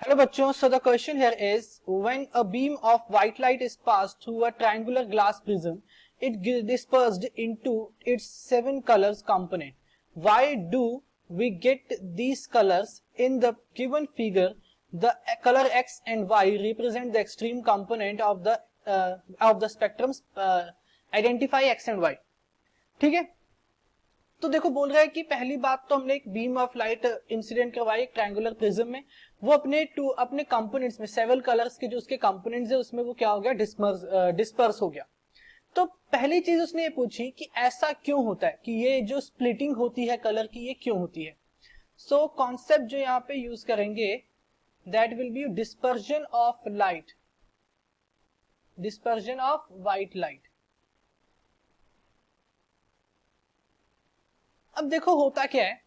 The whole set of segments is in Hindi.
Hello bachcho, so the question here is when a beam of white light is passed through a triangular glass prism, it dispersed into its 7 colors component. Why do we get these colors? In the given figure, the color X and Y represent the extreme component of the spectrum. Identify X and Y. ठीक है, तो देखो बोल रहा है कि पहली बात तो हमने एक बीम ऑफ लाइट इंसिडेंट करवाई एक ट्रायंगुलर प्रिज्म में, वो अपने कंपोनेंट्स में 7 कलर्स के जो उसके कंपोनेंट्स है उसमें वो क्या हो गया, डिस्पर्स हो गया। तो पहली चीज उसने ये पूछी कि ऐसा क्यों होता है, कि ये जो स्प्लिटिंग होती है कलर की ये क्यों होती है। सो कॉन्सेप्ट जो यहाँ पे यूज करेंगे that will be dispersion of light, dispersion of white light. अब देखो होता क्या है,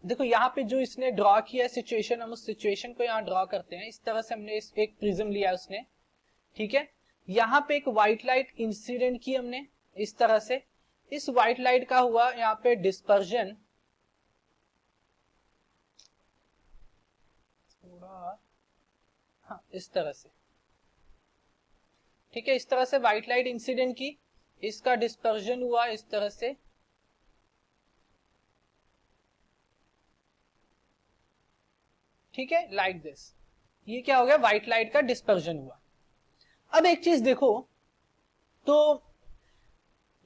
देखो यहाँ पे जो इसने ड्रॉ किया सिचुएशन, हम उस सिचुएशन को यहाँ ड्रॉ करते हैं। इस तरह से हमने एक प्रिज्म लिया उसने, ठीक है। यहाँ पे एक व्हाइट लाइट इंसिडेंट की हमने इस तरह से, इस व्हाइट लाइट का हुआ यहाँ पे डिस्पर्जन, थोड़ा हाँ इस तरह से, ठीक है। इस तरह से व्हाइट लाइट इंसिडेंट की, इसका डिस्पर्जन हुआ इस तरह से, ठीक है, लाइक दिस। ये क्या हो गया, व्हाइट लाइट का डिस्पर्जन हुआ। अब एक चीज देखो, तो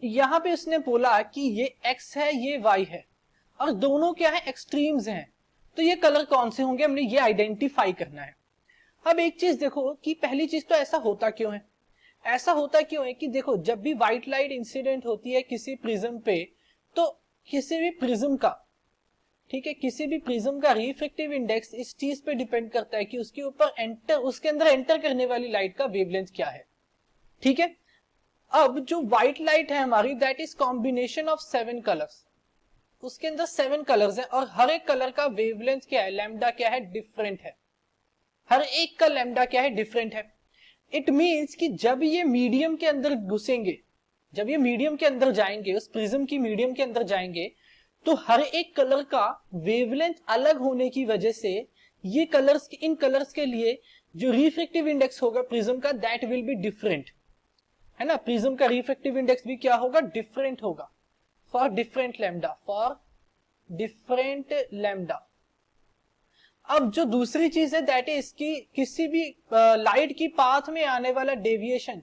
यहां पे उसने बोला कि ये एक्स है ये वाई है और दोनों क्या है, एक्सट्रीम्स हैं, तो ये कलर कौन से होंगे हमने ये आइडेंटिफाई करना है। अब एक चीज देखो कि पहली चीज तो ऐसा होता क्यों है, ऐसा होता क्यों है कि देखो जब भी व्हाइट लाइट इंसिडेंट होती है किसी प्रिज्म पे, तो किसी भी प्रिज्म का, ठीक है, किसी भी प्रिज्म का रिफ्रैक्टिव इंडेक्स इस चीज पे डिपेंड करता है कि उसके ऊपर उसके अंदर एंटर करने वाली लाइट का वेवलेंथ क्या है, ठीक है। अब जो व्हाइट लाइट है हमारी that is combination of 7 colours, उसके अंदर 7 कलर्स हैं और हर एक कलर का वेवलेंथ क्या है, लैम्डा क्या है, डिफरेंट है। हर एक का लैम्डा क्या है, डिफरेंट है। इट मींस कि जब ये मीडियम के अंदर घुसेंगे, जब ये मीडियम के अंदर जाएंगे, उस प्रिज्म की मीडियम के अंदर जाएंगे, तो हर एक कलर का वेवलेंथ अलग होने की वजह से ये कलर्स, इन कलर्स के लिए जो रिफ्रैक्टिव इंडेक्स होगा प्रिज्म का दैट विल बी डिफरेंट, है ना। प्रिज्म का रिफ्रैक्टिव इंडेक्स भी क्या होगा, डिफरेंट होगा, for different lambda, for different lambda. अब जो दूसरी चीज है दैट इज कि किसी भी लाइट की पाथ में आने वाला डेविएशन,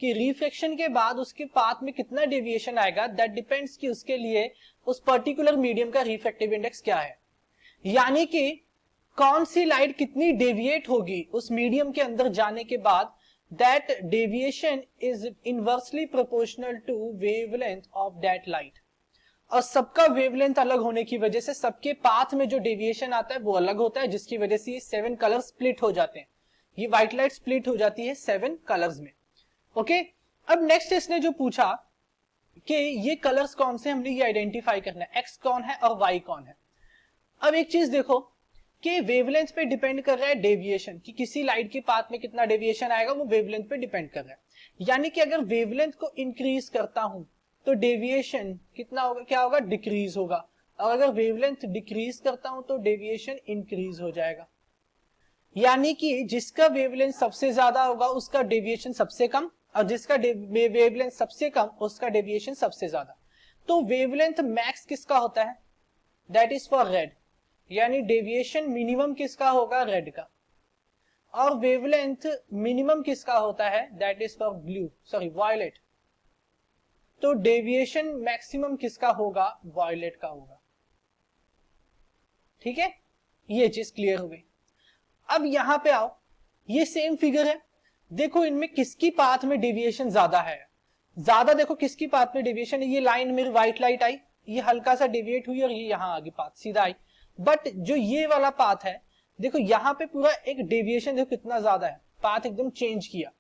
कि रिफ्लेक्शन के बाद उसके पाथ में कितना डेविएशन आएगा, दैट डिपेंड्स कि उसके लिए उस पर्टिकुलर मीडियम का रिफ्रैक्टिव इंडेक्स क्या है। यानी कि कौन सी लाइट कितनी डेविएट होगी उस मीडियम के अंदर जाने के बाद, that deviation is inversely proportional to wavelength of that light. और सबका वेवलेंथ अलग होने की वजह से सबके पाथ में जो डेविएशन आता है वो अलग होता है, जिसकी वजह से ये 7 कलर स्प्लिट हो जाते हैं। ये व्हाइट लाइट स्प्लिट हो जाती है 7 कलर्स में। ओके, अब नेक्स्ट इसने जो पूछा कि ये कलर्स कौन से, हमने ये आइडेंटिफाई करना है, एक्स कौन है और वाई कौन है। अब एक चीज देखो कि वेवलेंथ पे डिपेंड कर रहा है डेविएशन, कि किसी लाइट के पाथ में कितना डेविएशन आएगा वो वेवलेंथ पे डिपेंड कर रहा है। यानी कि अगर वेवलेंथ को इंक्रीज करता हूं तो डेविएशन कितना होगा, क्या होगा, डिक्रीज होगा। और अगर वेवलेंथ डिक्रीज करता हूं तो डेविएशन इंक्रीज हो जाएगा। यानी कि जिसका वेवलेंथ सबसे ज्यादा होगा उसका डेविएशन सबसे कम, और जिसका वेवलेंथ सबसे कम उसका डेविएशन सबसे ज्यादा। तो वेवलेंथ मैक्स किसका होता है, दैट इज फॉर रेड, यानी डेविएशन मिनिमम किसका होगा, रेड का। और वेवलेंथ मिनिमम किसका होता है, that is for blue, sorry violet. तो डेविएशन मैक्सिमम किसका होगा, वायलेट का होगा, ठीक है। ये चीज क्लियर हो गई। अब यहां पे आओ, ये सेम फिगर है, देखो इनमें किसकी पाथ में डेविएशन ज्यादा है, ज्यादा देखो किसकी पाथ में डेविएशन है। ये लाइन मेरी व्हाइट लाइट आई, ये हल्का सा डेविएट हुई और ये यहां आगे पाथ सीधा आई। बट जो ये वाला पाथ है देखो यहां पे पूरा एक डेविएशन देखो कितना ज्यादा है, पाथ एकदम चेंज किया।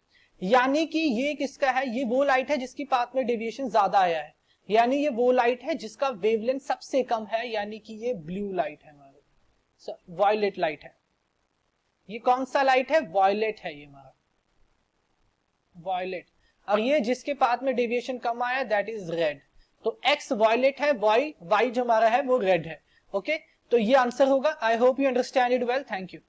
यानी कि ये किसका है, ये वो लाइट है जिसकी पाथ में डेविएशन ज्यादा आया है, यानी ये वो लाइट है जिसका वेवलेंथ सबसे कम है, यानी कि ये ब्लू लाइट है हमारी, वायलेट लाइट है। ये कौन सा लाइट है, वायलेट है, ये हमारा वायलेट। और ये जिसके पाथ में डेविएशन कम आया दैट इज रेड। तो एक्स वायलेट है, वाई जो हमारा है वो रेड है। ओके, तो ये आंसर होगा। I hope you understand it well, thank you.